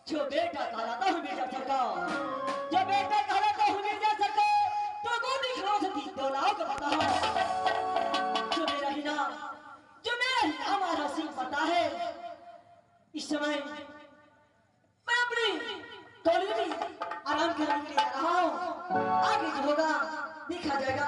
जो बेटा कहलाता हूँ मिर्जा सरकार, जो बेटा कहलाता हूँ मिर्जा सरकार, तो गोदी खरोच थी तो लाओ का पता है। जो मेरा ही नाम आरा सिंह पता है। इस समय मैं अपनी कॉलेज में आराम करने के लिए आ रहा हूँ। आगे जो होगा देखा जाएगा।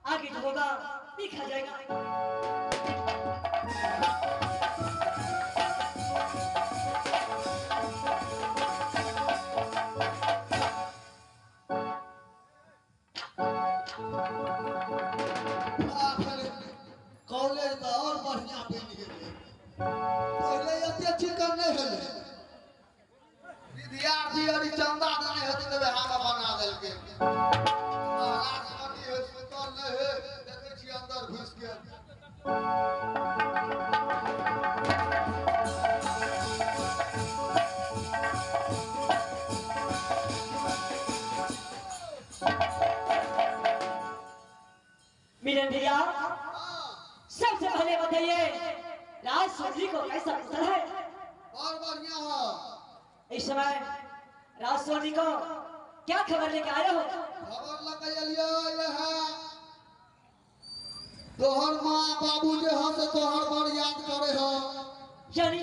आगे जो होगा देखा जाएगा। कॉलेज तो और बढ़िया बन गए। पहले इतनी अच्छी करने हले विद्यार्थी और चंदा नहीं होती तो हम बना देल के महाराज बनी है सुतल नहीं है देखे छी अंदर घुस के मिलन भैया सबसे पहले बताइए राज सोनी को कैसा कुशल है? और बढ़िया है। इस समय राज सोनी को क्या खबर लेके आए हो? खबर लगा ये है तोहर माँ बाबू जे हो तो तोहर बड़ याद करे हो। यानी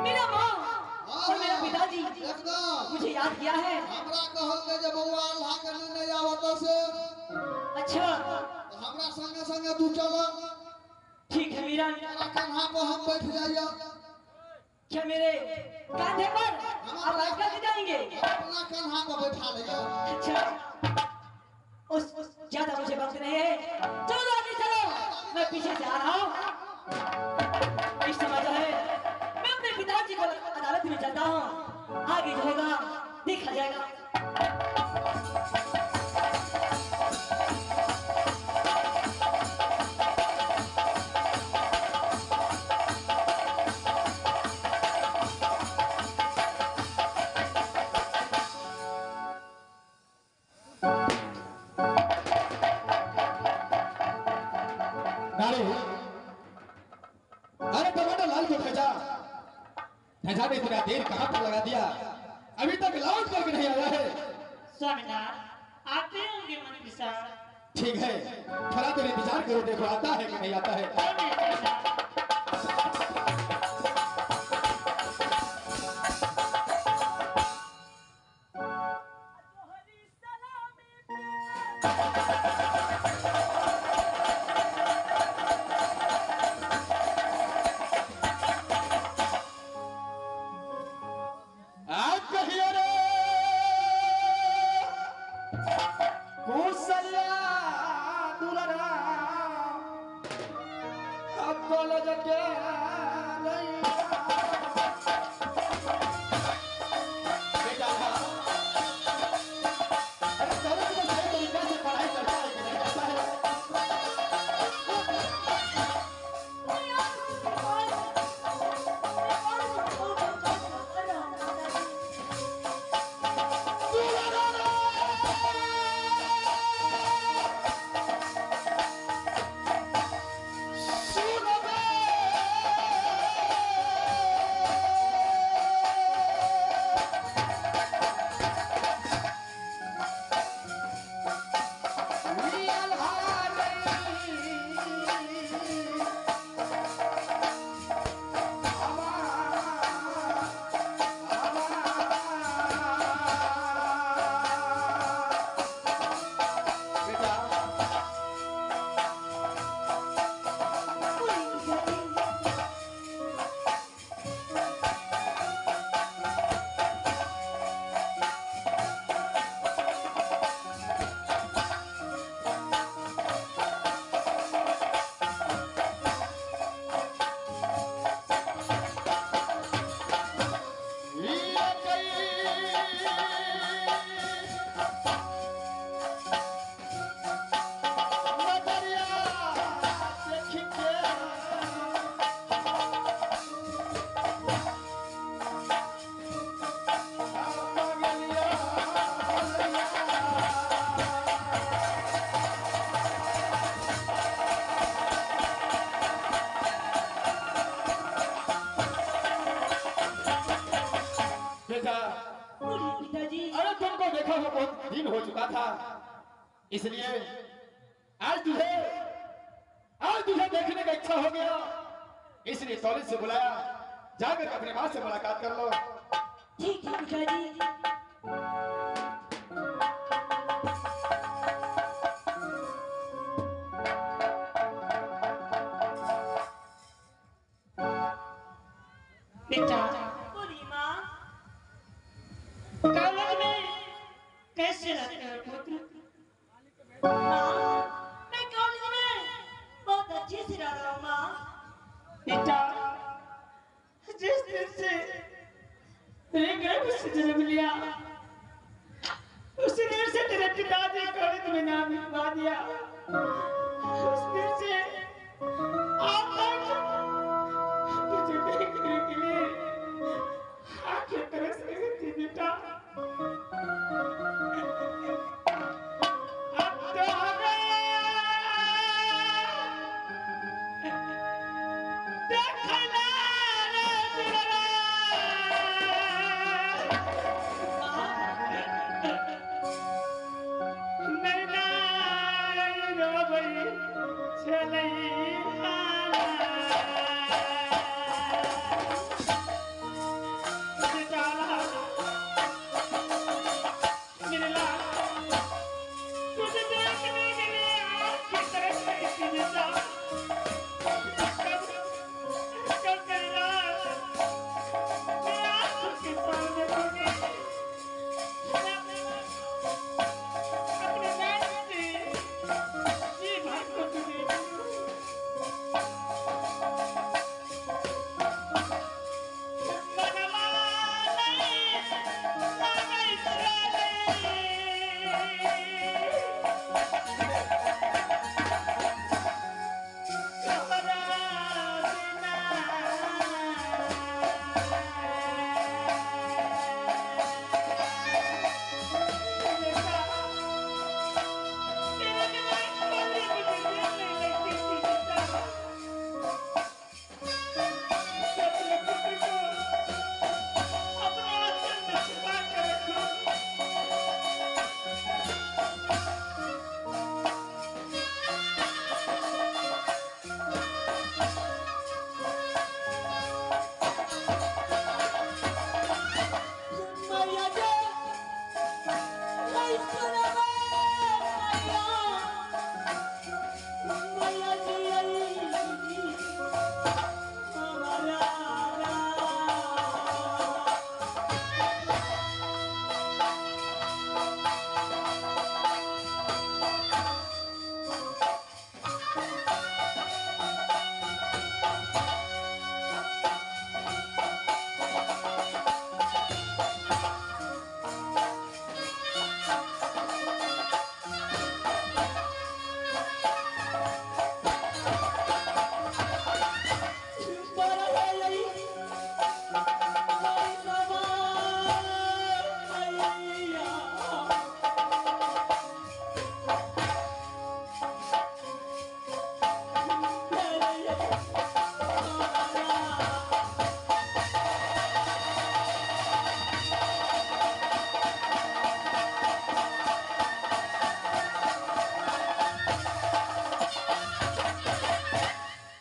मेरा माँ और मेरा पिताजी एकदम मुझे याद किया है। हमरा कहल के जे बउआ अल्लाह के नहीं आवत से अच्छा हमरा संगे संगे तू चल। ठीक है मीरा, कन्हा पर हम बैठ जाइए। क्या मेरे कांधे पर आप बैठ कर जाएंगे? अपना कन्हा पर बैठा लिया। अच्छा उस ज्यादा मुझे वक्त नहीं है, चलो आगे चलो, मैं पीछे से आ रहा हूँ। इस समय जो है मैं अपने पिताजी को अदालत में जाता हूँ। आगे जो होगा देखा जाएगा। अरे टमाटर लाल को भेजा ने तेरा देर कहाँ पर लगा दिया? अभी तक लौट करके नहीं आया है। स्वामीनाथ आते होंगे मंत्री साहब। ठीक है, थोड़ा देर इंतजार करो, देखो आता है कि नहीं आता है। कॉलेज के बेटा अरे कॉलेज में सही तरीके से पढ़ाई करता है कि नहीं करता है पिताजी अरे तुमको देखा हुआ बहुत दिन हो चुका था इसलिए आज तुझे देखने का इच्छा हो गया इसलिए कॉलेज से बुलाया जाकर अपने माँ से मुलाकात कर लो ठीक है पिताजी बेटा बोली माँ कॉलेज में कैसे रहते हो पुत्र? माँ मैं कॉलेज में बहुत अच्छे से रह रहा हूँ माँ बेटा जिस दिन से तेरे गर्भ से जन्म लिया उसी दिन से तेरे पिताजी कॉलेज में नाम लिखवा दिया उस दिन से आज तक तुझे देखने के लिए आंखें तरस रही थी बेटा अब तो हमें देखना नहीं ना रो भाई चले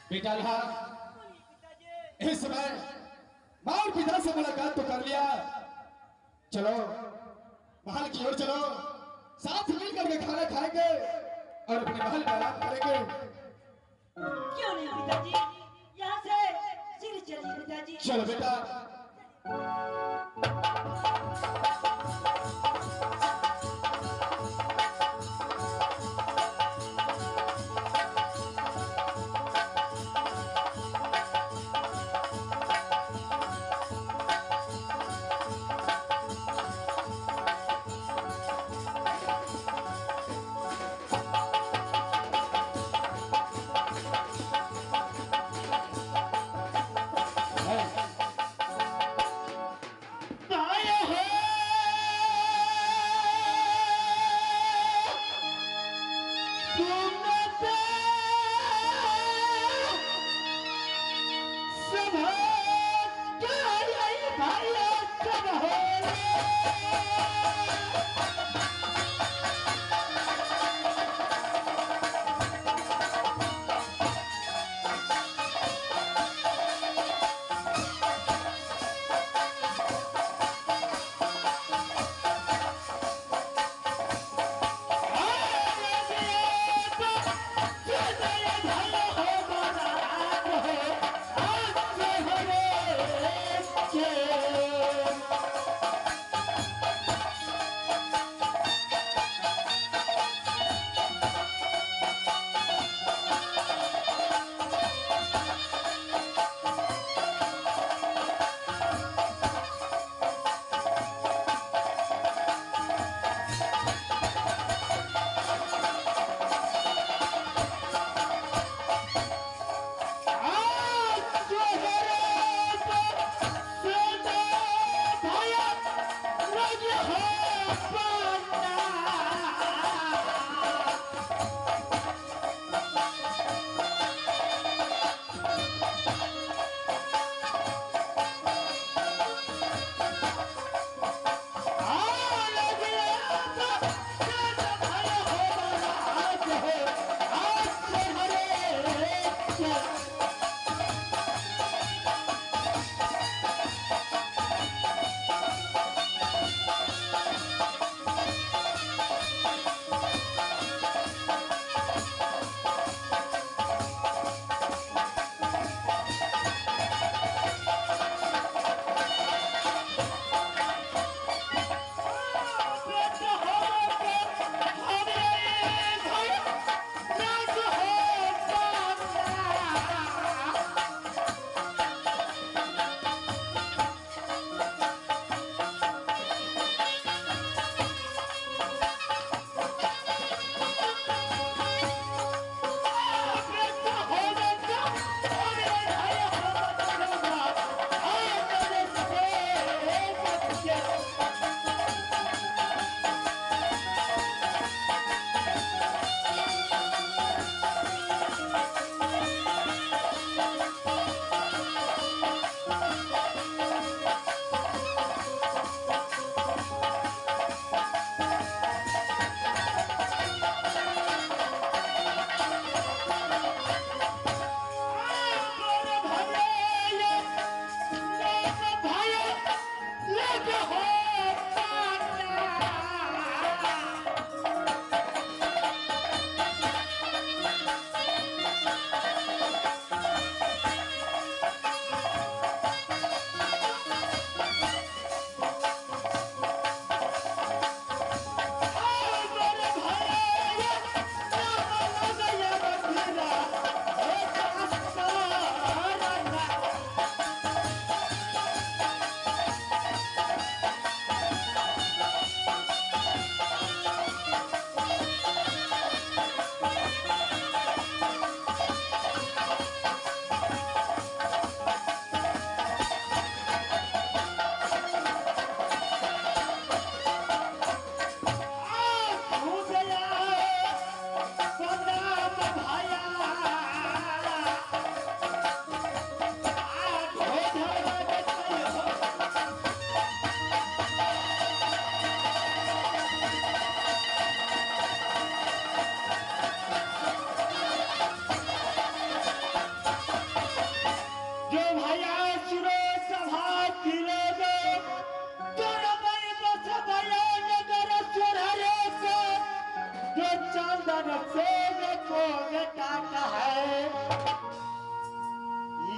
बेटा ला इस समय माँ और पिता से मुलाकात तो कर लिया, चलो महल की ओर चलो, साथ मिलकर के खाना खाएंगे और अपने महल में आराम करेंगे। क्यों नहीं पिताजी, यहाँ से सिर चलिए पिताजी। चलो बेटा।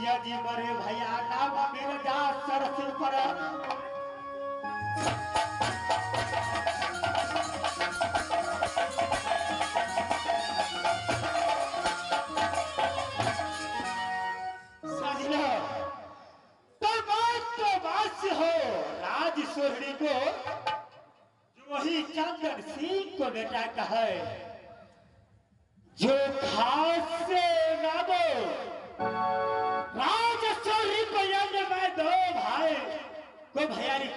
मुखिया जी मरे भैया नाम मेरे दास सरसिल पर साजिला तो बात हो राज सोहरी को जो वही चंदन सिंह को बेटा कहे जो खास से नामो राज सोहरी को यज्ञ में दो भाई को भैयारी